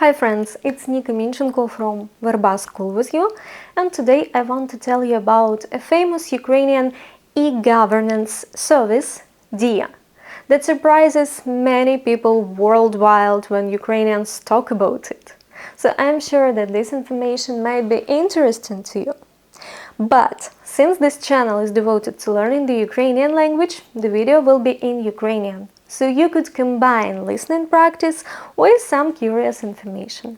Hi friends, it's Nika Minchenko from Verba School with you, and today I want to tell you about a famous Ukrainian e-governance service, Dia, that surprises many people worldwide when Ukrainians talk about it. So I'm sure that this information might be interesting to you. But since this channel is devoted to learning the Ukrainian language, the video will be in Ukrainian, so you could combine listening practice with some curious information.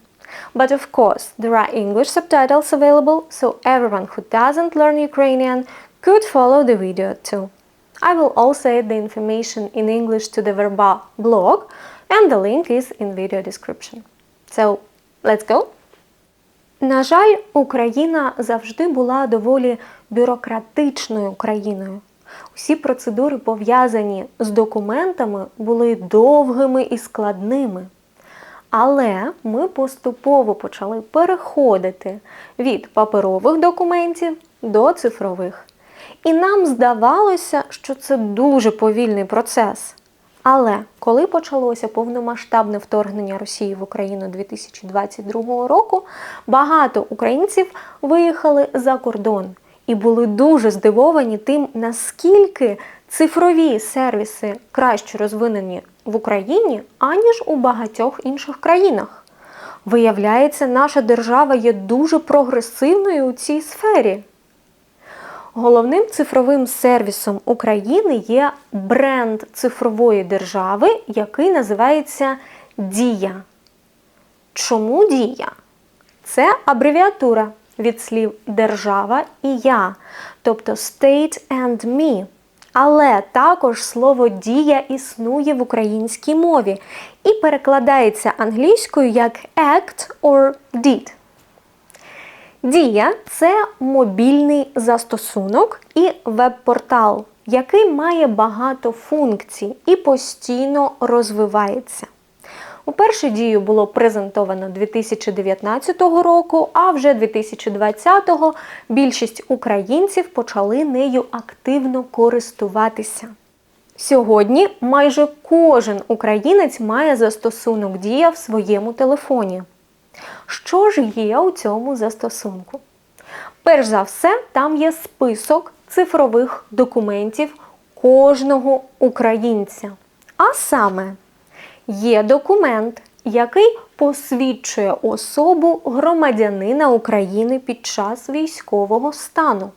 But of course, there are English subtitles available, so everyone who doesn't learn Ukrainian could follow the video too. I will also add the information in English to the Verba blog, and the link is in video description. So, let's go! На жаль, Україна завжди була доволі бюрократичною країною. Усі процедури, пов'язані з документами, були довгими і складними. Але ми поступово почали переходити від паперових документів до цифрових. І нам здавалося, що це дуже повільний процес. Але коли почалося повномасштабне вторгнення Росії в Україну 2022 року, багато українців виїхали за кордон і були дуже здивовані тим, наскільки цифрові сервіси краще розвинені в Україні, аніж у багатьох інших країнах. Виявляється, наша держава є дуже прогресивною у цій сфері. Головним цифровим сервісом України є бренд цифрової держави, який називається Дія. Чому Дія? Це абревіатура від слів «держава» і «я», тобто «state and me». Але також слово «дія» існує в українській мові і перекладається англійською як «act» or «did». Дія – це мобільний застосунок і веб-портал, який має багато функцій і постійно розвивається. Уперше Дію було презентовано 2019 року, а вже 2020-го більшість українців почали нею активно користуватися. Сьогодні майже кожен українець має застосунок Дія в своєму телефоні. Що ж є у цьому застосунку? Перш за все, там є список цифрових документів кожного українця. А саме, є документ, який посвідчує особу громадянина України під час військового стану.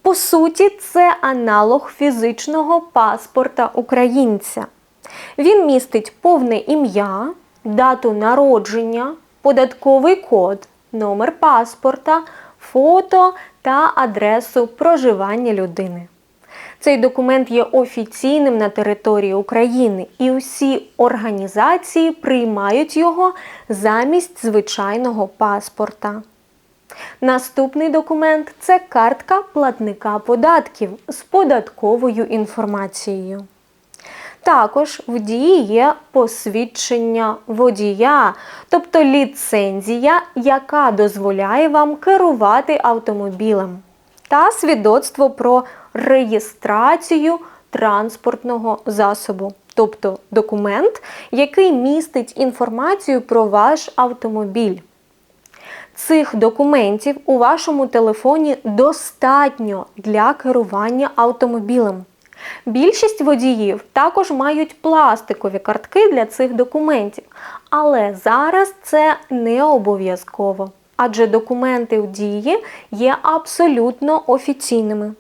По суті, це аналог фізичного паспорта українця. Він містить повне ім'я, дату народження, податковий код, номер паспорта, фото та адресу проживання людини. Цей документ є офіційним на території України, і усі організації приймають його замість звичайного паспорта. Наступний документ – це картка платника податків з податковою інформацією. Також в Дії є посвідчення водія, тобто ліцензія, яка дозволяє вам керувати автомобілем, та свідоцтво про реєстрацію транспортного засобу, тобто документ, який містить інформацію про ваш автомобіль. Цих документів у вашому телефоні достатньо для керування автомобілем. Більшість водіїв також мають пластикові картки для цих документів, але зараз це не обов'язково, адже документи в Дії є абсолютно офіційними.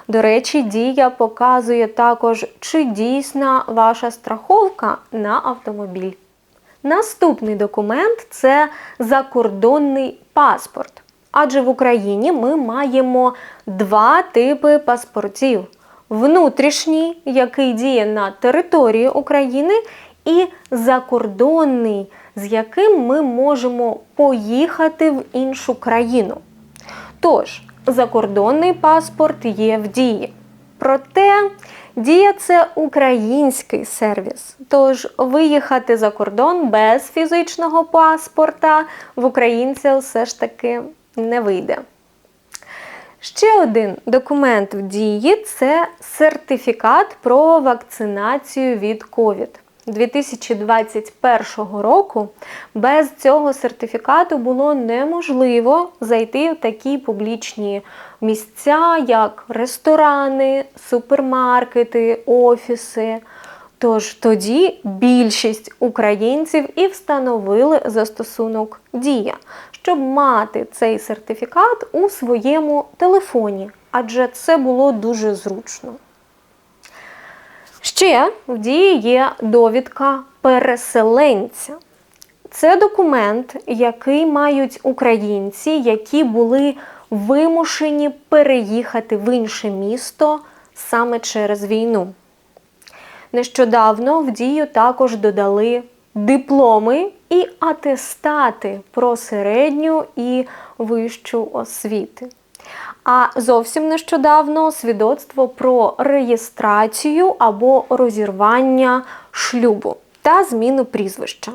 До речі, Дія показує також, чи дійсна ваша страховка на автомобіль. Наступний документ – це закордонний паспорт, адже в Україні ми маємо два типи паспортів. Внутрішній, який діє на території України, і закордонний, з яким ми можемо поїхати в іншу країну. Тож, закордонний паспорт є в Дії. Проте, Дія – це український сервіс, тож виїхати за кордон без фізичного паспорта в українця все ж таки не вийде. Ще один документ в Дії – це сертифікат про вакцинацію від COVID. 2021 року без цього сертифікату було неможливо зайти в такі публічні місця, як ресторани, супермаркети, офіси. Тож тоді більшість українців і встановили застосунок «Дія», щоб мати цей сертифікат у своєму телефоні, адже це було дуже зручно. Ще в Дії є довідка переселенця. Це документ, який мають українці, які були вимушені переїхати в інше місто саме через війну. Нещодавно в Дію також додали дипломи і атестати про середню і вищу освіти. А зовсім нещодавно свідоцтво про реєстрацію або розірвання шлюбу та зміну прізвища.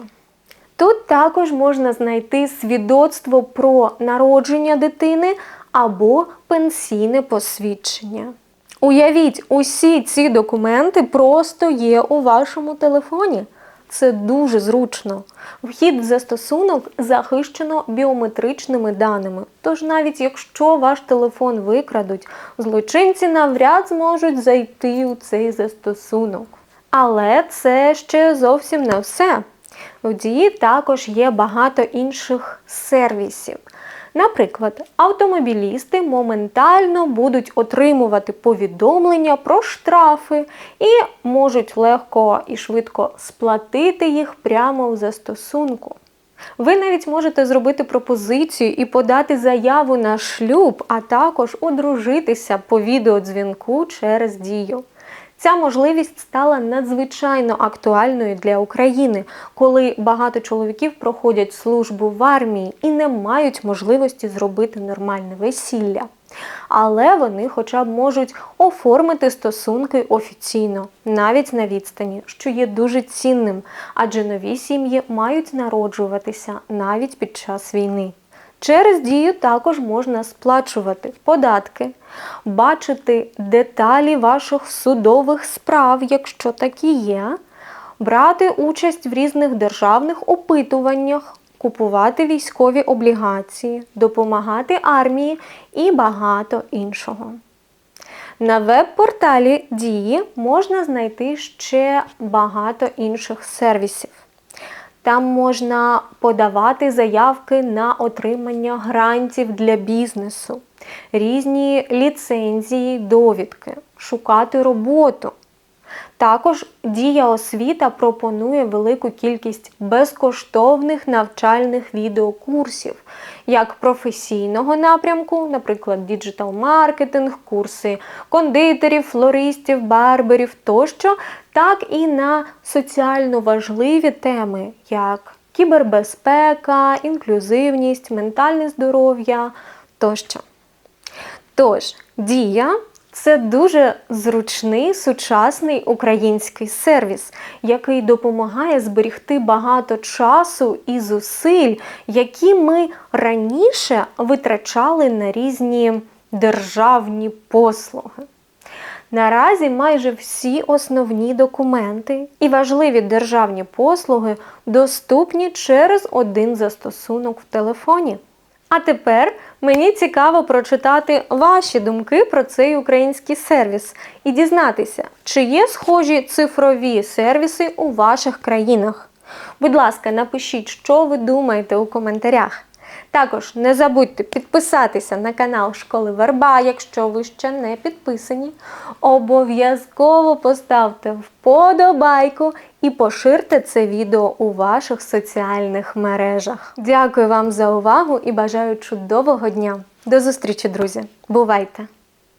Тут також можна знайти свідоцтво про народження дитини або пенсійне посвідчення. Уявіть, усі ці документи просто є у вашому телефоні. Це дуже зручно. Вхід в застосунок захищено біометричними даними. Тож навіть якщо ваш телефон викрадуть, злочинці навряд зможуть зайти у цей застосунок. Але це ще зовсім не все. У Дії також є багато інших сервісів. Наприклад, автомобілісти моментально будуть отримувати повідомлення про штрафи і можуть легко і швидко сплатити їх прямо в застосунку. Ви навіть можете зробити пропозицію і подати заяву на шлюб, а також одружитися по відеодзвінку через Дію. Ця можливість стала надзвичайно актуальною для України, коли багато чоловіків проходять службу в армії і не мають можливості зробити нормальне весілля. Але вони хоча б можуть оформити стосунки офіційно, навіть на відстані, що є дуже цінним, адже нові сім'ї мають народжуватися навіть під час війни. Через Дію також можна сплачувати податки, бачити деталі ваших судових справ, якщо такі є, брати участь в різних державних опитуваннях, купувати військові облігації, допомагати армії і багато іншого. На веб-порталі Дії можна знайти ще багато інших сервісів. Там можна подавати заявки на отримання грантів для бізнесу, різні ліцензії, довідки, шукати роботу. Також Дія Освіта пропонує велику кількість безкоштовних навчальних відеокурсів, як професійного напрямку, наприклад, діджитал-маркетинг, курси кондитерів, флористів, барберів тощо, так і на соціально важливі теми, як кібербезпека, інклюзивність, ментальне здоров'я тощо. Тож, Дія – це дуже зручний, сучасний український сервіс, який допомагає зберегти багато часу і зусиль, які ми раніше витрачали на різні державні послуги. Наразі майже всі основні документи і важливі державні послуги доступні через один застосунок в телефоні. А тепер мені цікаво прочитати ваші думки про цей український сервіс і дізнатися, чи є схожі цифрові сервіси у ваших країнах. Будь ласка, напишіть, що ви думаєте у коментарях. Також не забудьте підписатися на канал Школи Верба, якщо ви ще не підписані. Обов'язково поставте вподобайку і поширте це відео у ваших соціальних мережах. Дякую вам за увагу і бажаю чудового дня. До зустрічі, друзі. Бувайте!